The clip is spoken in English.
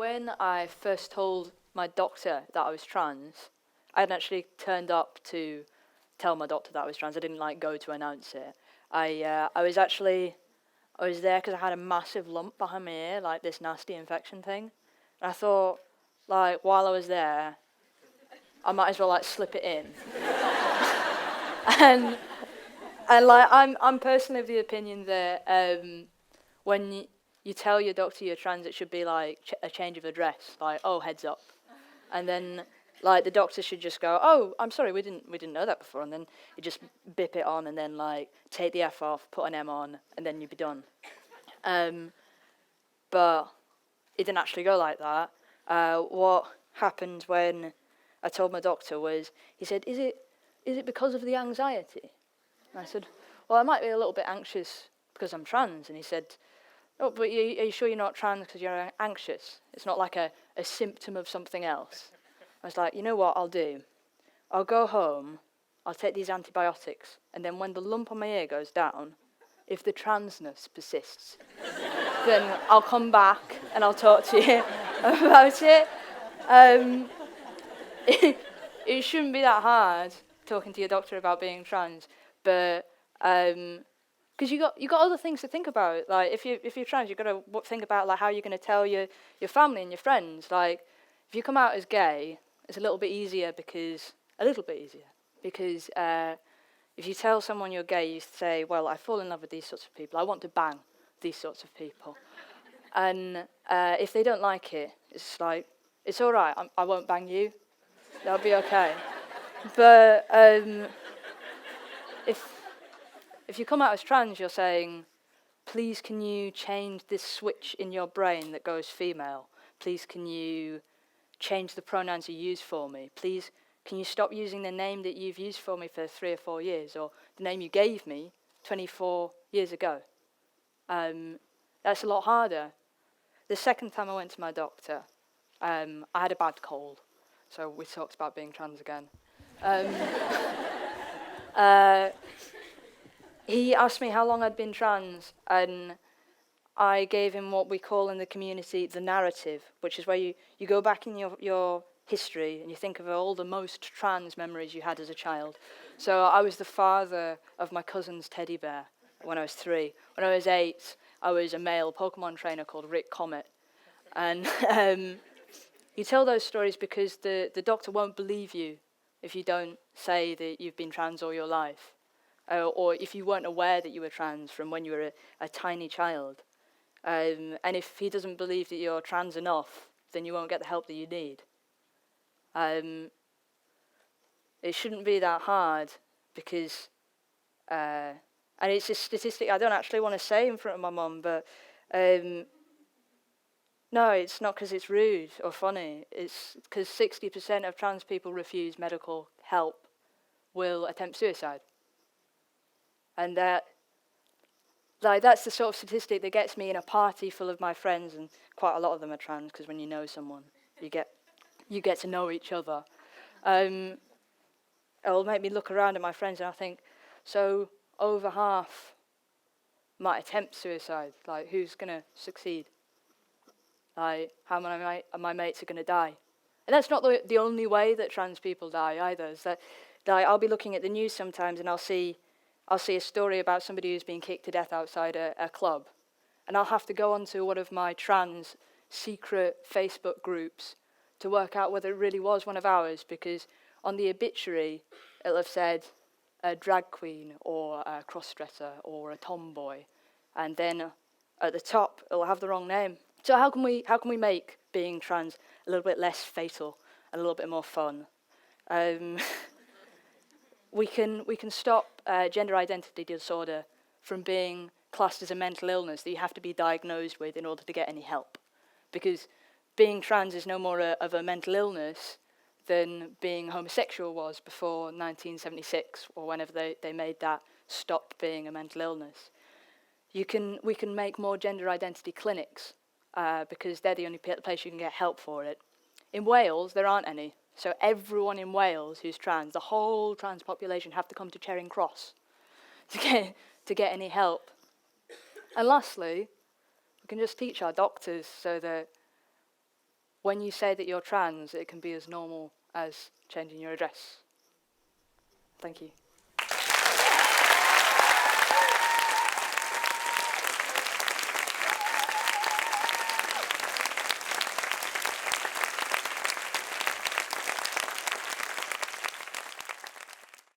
when I first told my doctor that I was trans, I hadn't actually turned up to tell my doctor that I was trans. I didn't go to announce it. I was there because I had a massive lump behind my ear, like this nasty infection thing. And I thought, while I was there, I might as well slip it in. and I'm personally of the opinion that when you tell your doctor you're trans, it should be a change of address, oh, heads up. And then the doctor should just go, oh, I'm sorry, we didn't know that before, and then you just bip it on, and then take the F off, put an M on, and then you'd be done. But it didn't actually go like that. What happened when I told my doctor was, he said, is it because of the anxiety? And I said, well, I might be a little bit anxious because I'm trans. And he said, oh, but are you sure you're not trans because you're anxious? It's not like a symptom of something else. I was like, you know what I'll do? I'll go home, I'll take these antibiotics, and then when the lump on my ear goes down, if the transness persists, then I'll come back and I'll talk to you about it. It shouldn't be that hard talking to your doctor about being trans, but because you got other things to think about. If you're trans, you've got to think about how you're going to tell your family and your friends. If you come out as gay, it's a little bit easier because if you tell someone you're gay, you say, well, I fall in love with these sorts of people. I want to bang these sorts of people. And if they don't like it, it's it's all right. I won't bang you. That'll be okay. But if you come out as trans, you're saying, please can you change this switch in your brain that goes female? Please can you change the pronouns you use for me? Please can you stop using the name that you've used for me for 3 or 4 years, or the name you gave me 24 years ago? That's a lot harder. The second time I went to my doctor, I had a bad cold, so we talked about being trans again. He asked me how long I'd been trans, and I gave him what we call in the community the narrative, which is where you go back in your history and you think of all the most trans memories you had as a child. So I was the father of my cousin's teddy bear when I was 3. When I was 8, I was a male Pokemon trainer called Rick Comet. And you tell those stories because the doctor won't believe you if you don't say that you've been trans all your life. Or if you weren't aware that you were trans from when you were a tiny child. And if he doesn't believe that you're trans enough, then you won't get the help that you need. It shouldn't be that hard because, and it's a statistic I don't actually want to say in front of my mum, but no, it's not because it's rude or funny. It's because 60% of trans people refuse medical help will attempt suicide. And that's the sort of statistic that gets me in a party full of my friends, and quite a lot of them are trans, because when you know someone, you get to know each other. It'll make me look around at my friends and I think, so over half might attempt suicide. Who's going to succeed? How many of my mates are going to die? And that's not the only way that trans people die either. Is that I'll be looking at the news sometimes and I'll see a story about somebody who's been kicked to death outside a club. And I'll have to go onto one of my trans secret Facebook groups to work out whether it really was one of ours, because on the obituary it'll have said a drag queen or a crossdresser or a tomboy. And then at the top it'll have the wrong name. So how can we make being trans a little bit less fatal and a little bit more fun? We can stop gender identity disorder from being classed as a mental illness that you have to be diagnosed with in order to get any help. Because being trans is no more of a mental illness than being homosexual was before 1976, or whenever they made that stop being a mental illness. We can make more gender identity clinics because they're the only place you can get help for it. In Wales, there aren't any. So everyone in Wales who's trans, the whole trans population, have to come to Charing Cross to get any help. And lastly, we can just teach our doctors so that when you say that you're trans, it can be as normal as changing your address. Thank you.